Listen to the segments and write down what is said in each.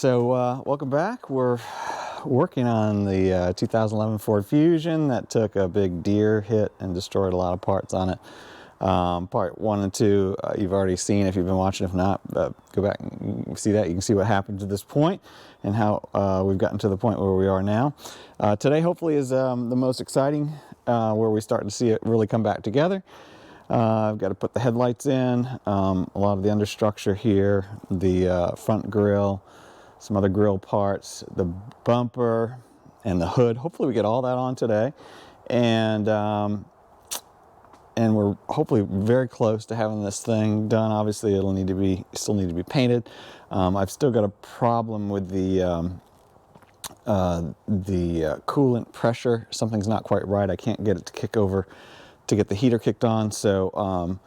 Welcome back. We're working on the 2011 Ford Fusion that took a big deer hit and destroyed a lot of parts on it. Part 1 and 2 you've already seen if you've been watching. If not, go back and see that. You can see what happened to this point and how we've gotten to the point where we are now. Today hopefully is the most exciting, where we start to see it really come back together. I've got to put the headlights in, a lot of the understructure here, the front grille, some other grille parts, the bumper, and the hood. Hopefully we get all that on today, and we're hopefully very close to having this thing done. Obviously, it'll still need to be painted. I've still got a problem with the coolant pressure. Something's not quite right. I can't get it to kick over to get the heater kicked on. So,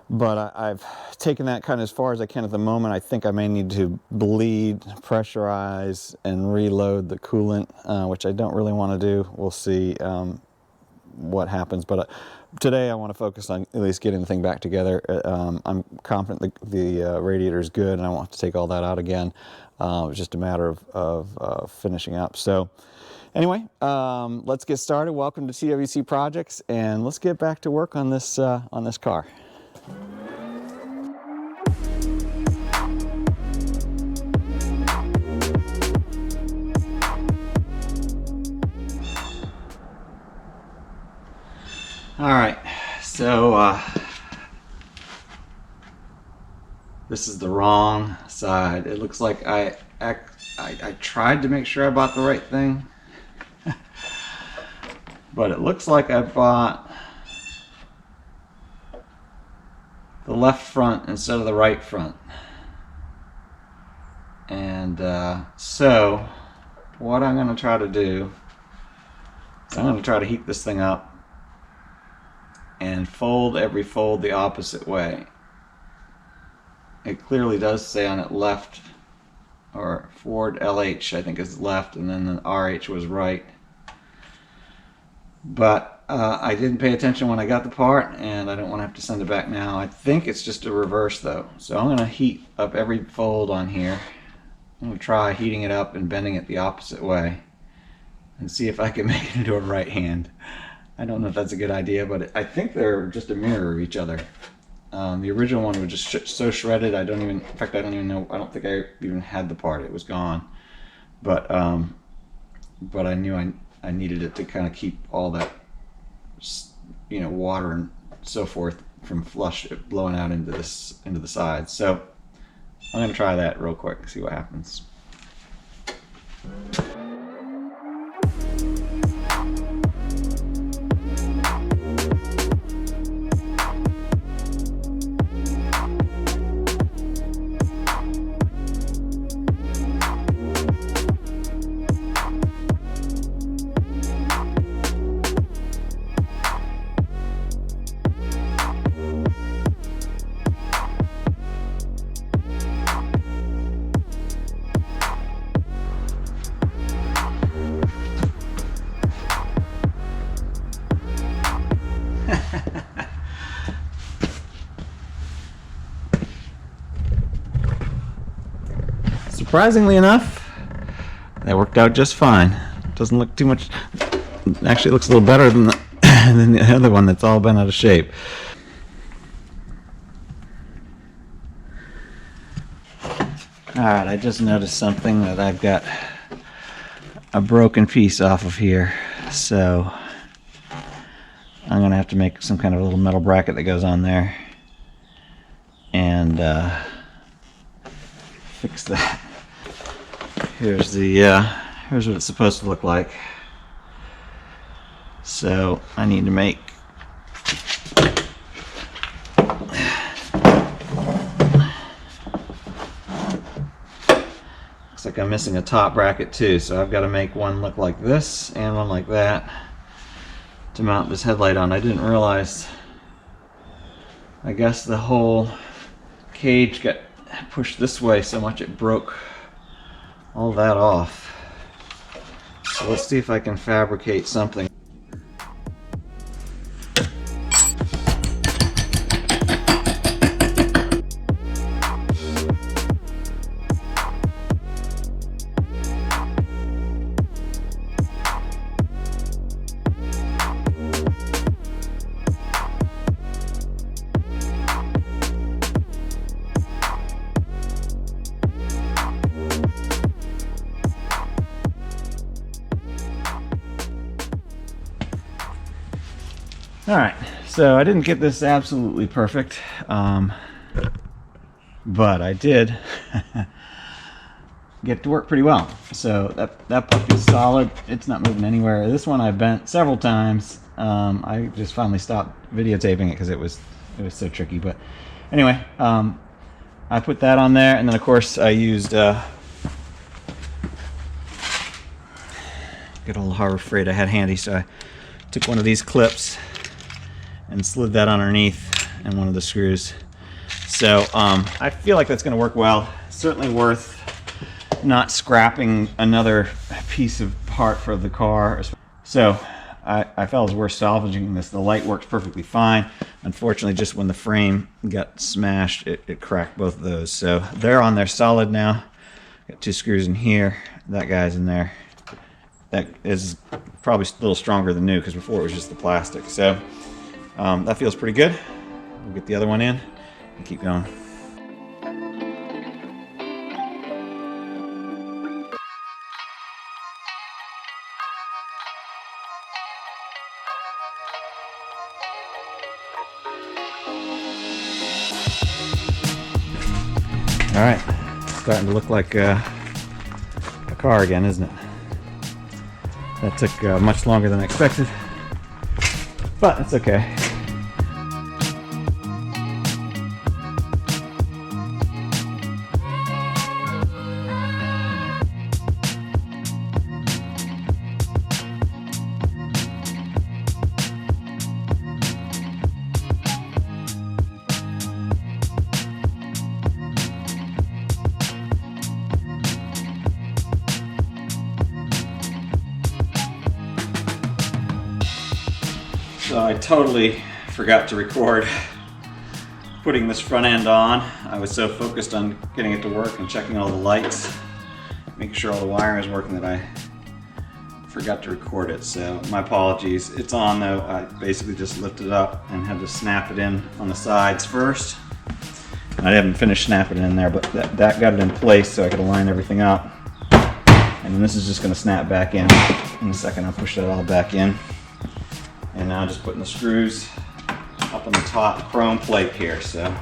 but I've taken that kind of as far as I can at the moment. I think I may need to bleed, pressurize, and reload the coolant, which I don't really want to do. We'll see what happens. But today I want to focus on at least getting the thing back together. I'm confident the radiator is good, and I won't have to take all that out again. It's just a matter of finishing up. So anyway, let's get started. Welcome to TWC Projects, and let's get back to work on this car. All right, so this is the wrong side. It looks like I tried to make sure I bought the right thing, but it looks like I bought the left front instead of the right front. And so what I'm going to try to do is I'm going to try to heat this thing up and fold every fold the opposite way. It clearly does say on it left, or Ford LH I think is left, and then the RH was right. But I didn't pay attention when I got the part, and I don't want to have to send it back now. I think it's just a reverse though. So I'm going to heat up every fold on here. I'm going to try heating it up and bending it the opposite way and see if I can make it into a right hand. I don't know if that's a good idea, but I think they're just a mirror of each other. The original one was just so shredded, in fact I don't even know, I don't think I even had the part, it was gone. But I knew I needed it to kind of keep all that, water and so forth from blowing out into the sides. So I'm going to try that real quick, see what happens. Surprisingly enough, that worked out just fine. Doesn't look too much. Actually, it looks a little better than than the other one that's all been out of shape. Alright, I just noticed something, that I've got a broken piece off of here. So I'm going to have to make some kind of a little metal bracket that goes on there and fix that. Here's what it's supposed to look like. So I need to make looks like I'm missing a top bracket too, so I've got to make one look like this and one like that to mount this headlight on. I didn't realize, I guess the whole cage got pushed this way so much it broke all that off. So let's see if I can fabricate something. All right, so I didn't get this absolutely perfect, but I did get to work pretty well. So that puppy's solid. It's not moving anywhere. This one I bent several times. I just finally stopped videotaping it because it was so tricky. But anyway, I put that on there, and then of course I used good old Harbor Freight I had handy. So I took one of these clips and slid that underneath and one of the screws. So I feel like that's going to work well. Certainly worth not scrapping another piece of part for the car. So I felt it was worth salvaging this. The light works perfectly fine. Unfortunately, just when the frame got smashed, it cracked both of those. So they're on there solid now. Got 2 screws in here. That guy's in there. That is probably a little stronger than new because before it was just the plastic. So that feels pretty good. We'll get the other one in and keep going. All right, starting to look like a car again, isn't it? That took much longer than I expected, but it's okay. So I totally forgot to record putting this front end on. I was so focused on getting it to work and checking all the lights, making sure all the wiring is working, that I forgot to record it. So my apologies. It's on though. I basically just lifted it up and had to snap it in on the sides first. I haven't finished snapping it in there, but that got it in place so I could align everything up. And then this is just going to snap back in a second. I'll push that all back in. And now just putting the screws up on the top chrome plate here. So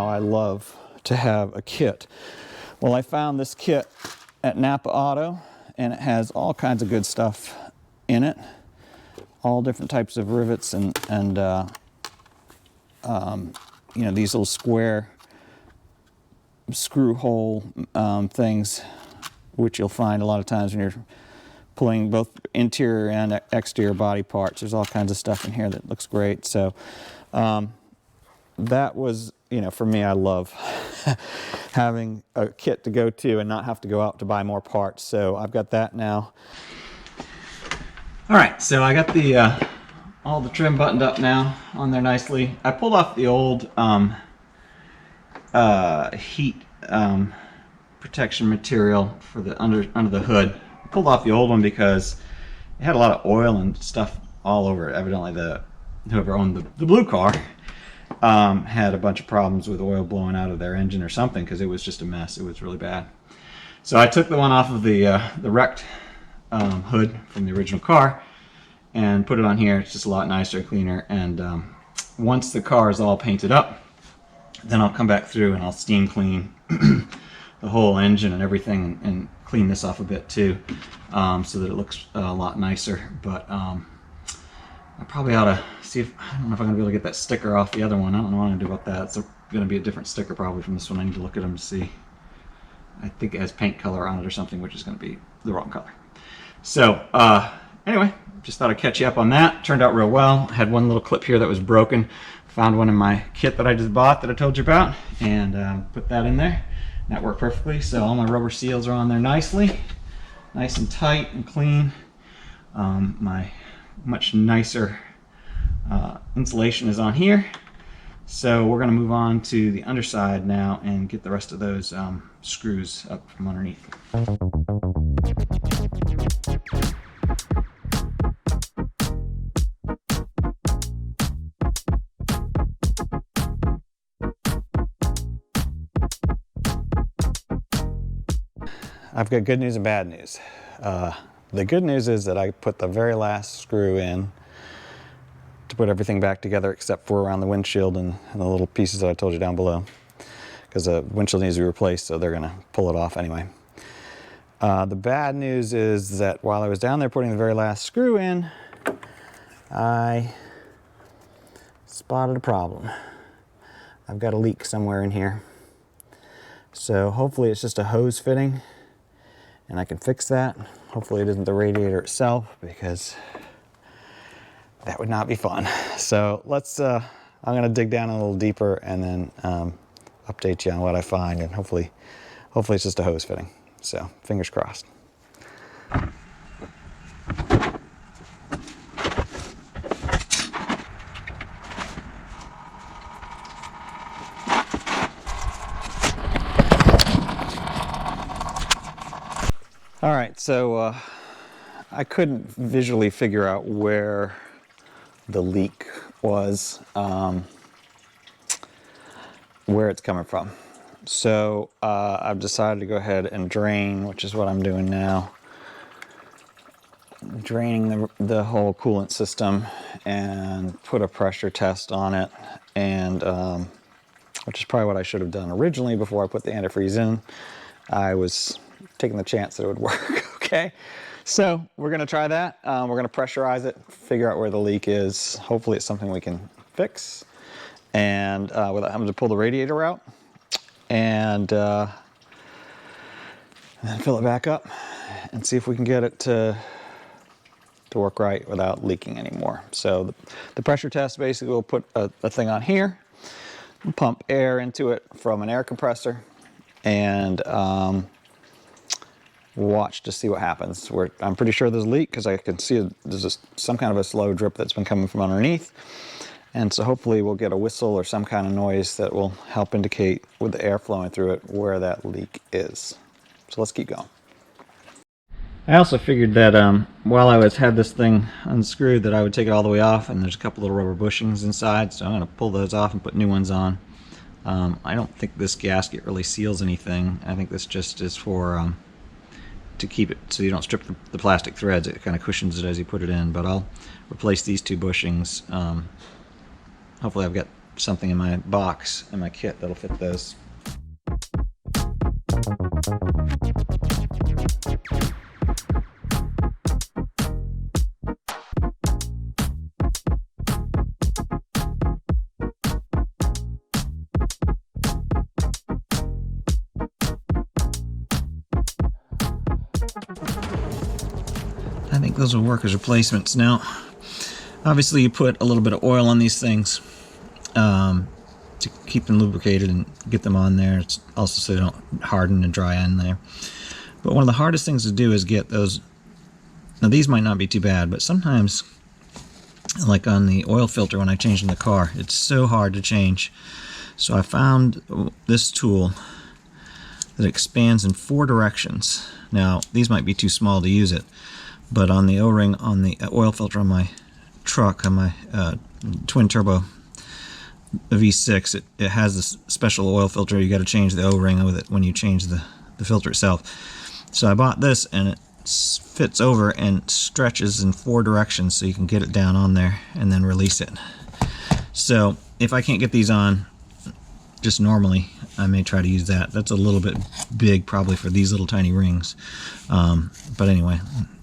I love to have a kit. Well, I found this kit at Napa Auto, and it has all kinds of good stuff in it. All different types of rivets and you know, these little square screw hole things, which you'll find a lot of times when you're pulling both interior and exterior body parts. There's all kinds of stuff in here that looks great. So that was, you know, for me, I love having a kit to go to and not have to go out to buy more parts. So I've got that now. All right, so I got the all the trim buttoned up now on there nicely. I pulled off the old heat protection material for the under the hood. I pulled off the old one because it had a lot of oil and stuff all over it. Evidently, whoever owned the blue car had a bunch of problems with oil blowing out of their engine or something, because it was just a mess. It was really bad. So I took the one off of the wrecked hood from the original car and put it on here. It's just a lot nicer, cleaner. And once the car is all painted up, then I'll come back through and I'll steam clean the whole engine and everything, and clean this off a bit too, so that it looks a lot nicer. But I probably ought to see if, I don't know if I'm going to be able to get that sticker off the other one. I don't know what I'm going to do about that. It's going to be a different sticker probably from this one. I need to look at them to see. I think it has paint color on it or something, which is going to be the wrong color. So anyway, just thought I'd catch you up on that. Turned out real well. Had one little clip here that was broken. Found one in my kit that I just bought that I told you about, and put that in there. That worked perfectly. So all my rubber seals are on there nicely, nice and tight and clean. My much nicer insulation is on here. So we're going to move on to the underside now and get the rest of those screws up from underneath. I've got good news and bad news. The good news is that I put the very last screw in to put everything back together except for around the windshield and the little pieces that I told you down below, because the windshield needs to be replaced, so they're going to pull it off anyway. The bad news is that while I was down there putting the very last screw in, I spotted a problem. I've got a leak somewhere in here. So hopefully it's just a hose fitting and I can fix that. Hopefully it isn't the radiator itself, because that would not be fun. So let's, I'm gonna dig down a little deeper and then update you on what I find, and hopefully it's just a hose fitting. So fingers crossed. All right, so I couldn't visually figure out where the leak was, where it's coming from. So I've decided to go ahead and drain, which is what I'm doing now. Draining the whole coolant system and put a pressure test on it, and which is probably what I should have done originally before I put the antifreeze in. I was taking the chance that it would work. Okay, so we're going to try that. We're going to pressurize it, figure out where the leak is. Hopefully it's something we can fix, and without having to pull the radiator out, and then fill it back up and see if we can get it to work right without leaking anymore. So the pressure test basically will put a thing on here, pump air into it from an air compressor, and watch to see what happens. I'm pretty sure there's a leak because I can see there's some kind of a slow drip that's been coming from underneath. And so hopefully we'll get a whistle or some kind of noise that will help indicate, with the air flowing through it, where that leak is. So let's keep going. I also figured that while I had this thing unscrewed, that I would take it all the way off, and there's a couple little rubber bushings inside, so I'm going to pull those off and put new ones on. I don't think this gasket really seals anything. I think this just is for to keep it so you don't strip the plastic threads. It kind of cushions it as you put it in, but I'll replace these two bushings. Hopefully I've got something in my box, in my kit, that'll fit those. I think those will work as replacements. Now, obviously you put a little bit of oil on these things to keep them lubricated and get them on there. It's also so they don't harden and dry in there. But one of the hardest things to do is get those. Now these might not be too bad, but sometimes, like on the oil filter when I change in the car, it's so hard to change. So I found this tool that expands in 4 directions. Now these might be too small to use it, but on the O-ring on the oil filter on my truck, on my twin turbo V6, it has this special oil filter. You got to change the O-ring with it when you change the filter itself. So I bought this, and it fits over and stretches in 4 directions, so you can get it down on there and then release it. So if I can't get these on just normally, I may try to use that. That's a little bit big probably for these little tiny rings. But anyway,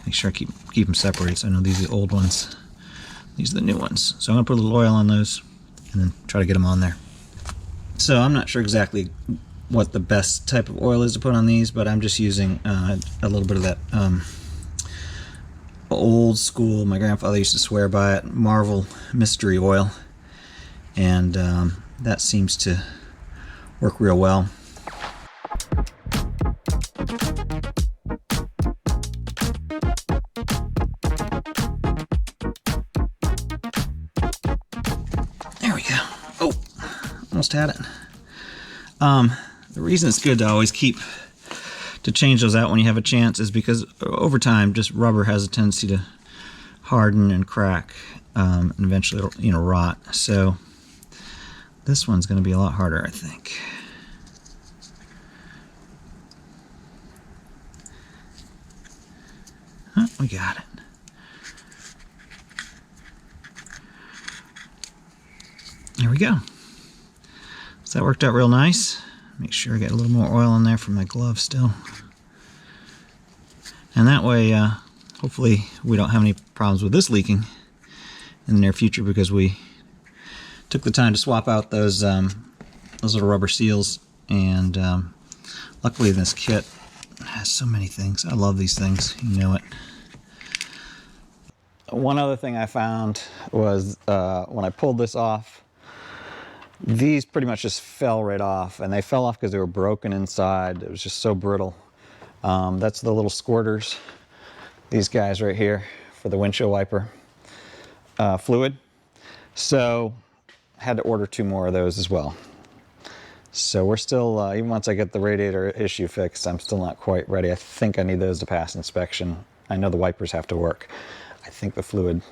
make sure I keep them separated. So I know these are the old ones. These are the new ones. So I'm going to put a little oil on those and then try to get them on there. So I'm not sure exactly what the best type of oil is to put on these, but I'm just using a little bit of that old school, my grandfather used to swear by it, Marvel mystery oil. And that seems to work real well. There we go. Oh, almost had it. The reason it's good to always to change those out when you have a chance is because over time, just rubber has a tendency to harden and crack, and eventually it'll, rot. So this one's going to be a lot harder, I think. Oh, we got it. There we go. So that worked out real nice. Make sure I get a little more oil in there from my glove still. And that way, hopefully we don't have any problems with this leaking in the near future, because we took the time to swap out those little rubber seals. And luckily this kit has so many things. I love these things, you know it. One other thing I found was when I pulled this off, these pretty much just fell right off, and they fell off because they were broken inside. It was just so brittle. That's the little squirters, these guys right here for the windshield wiper fluid. So had to order 2 more of those as well. So we're still, even once I get the radiator issue fixed, I'm still not quite ready. I think I need those to pass inspection. I know the wipers have to work. I think the fluid,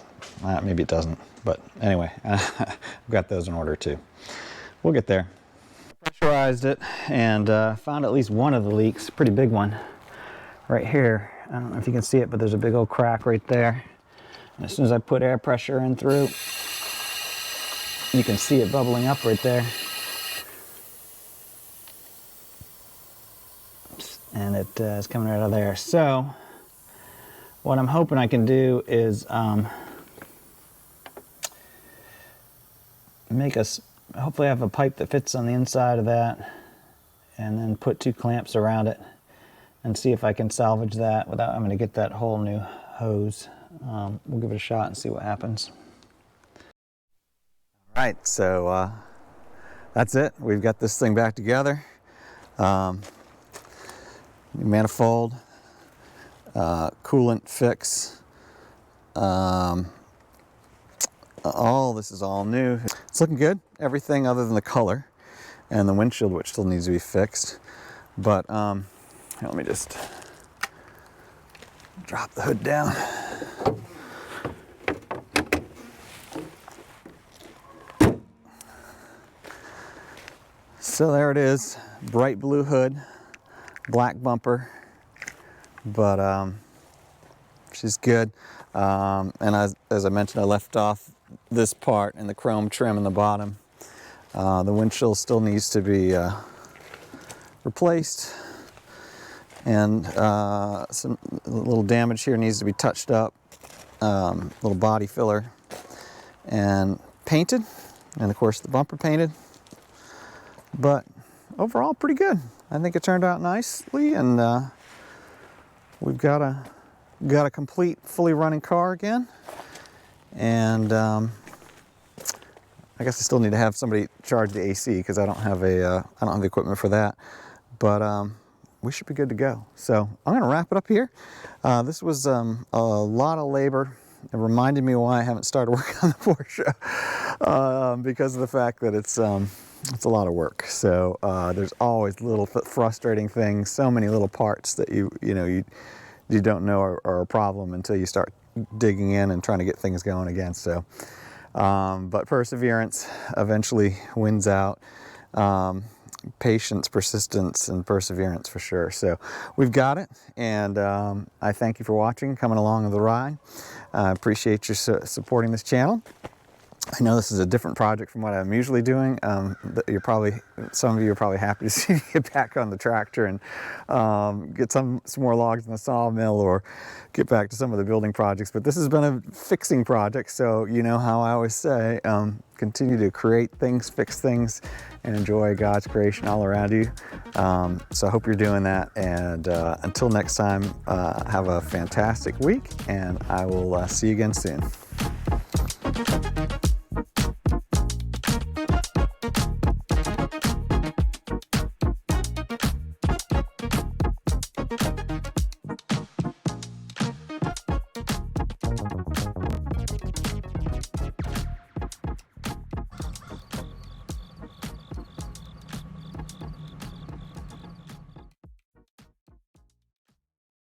maybe it doesn't. But anyway, I've got those in order too. We'll get there. Pressurized it and found at least one of the leaks, a pretty big one, right here. I don't know if you can see it, but there's a big old crack right there. And as soon as I put air pressure in through, you can see it bubbling up right there. And it is coming right out of there. So what I'm hoping I can do is hopefully have a pipe that fits on the inside of that, and then put 2 clamps around it and see if I can salvage that without having to get that whole new hose. We'll give it a shot and see what happens. All right, so that's it. We've got this thing back together. Manifold, coolant fix. All this is all new. It's looking good. Everything other than the color and the windshield, which still needs to be fixed. But here, let me just drop the hood down. So there it is, bright blue hood, black bumper, but she's good. And as I mentioned, I left off this part and the chrome trim in the bottom. The windshield still needs to be replaced, and some little damage here needs to be touched up, little body filler, and painted, and of course the bumper painted. But overall pretty good. I think it turned out nicely, and we've got a complete, fully running car again. And I guess I still need to have somebody charge the AC, because I don't have the equipment for that. But we should be good to go. So I'm going to wrap it up here. This was a lot of labor. It reminded me why I haven't started working on the Porsche, because of the fact that it's a lot of work. So there's always little frustrating things, so many little parts that you don't know are a problem until you start digging in and trying to get things going again. So, but perseverance eventually wins out. Patience, persistence, and perseverance for sure. So we've got it, and I thank you for watching, coming along on the ride. I appreciate you supporting this channel. I know this is a different project from what I'm usually doing. Some of you are probably happy to see me get back on the tractor and get some more logs in the sawmill or get back to some of the building projects. But this has been a fixing project, so you know how I always say, continue to create things, fix things, and enjoy God's creation all around you. So I hope you're doing that. And until next time, have a fantastic week, and I will see you again soon.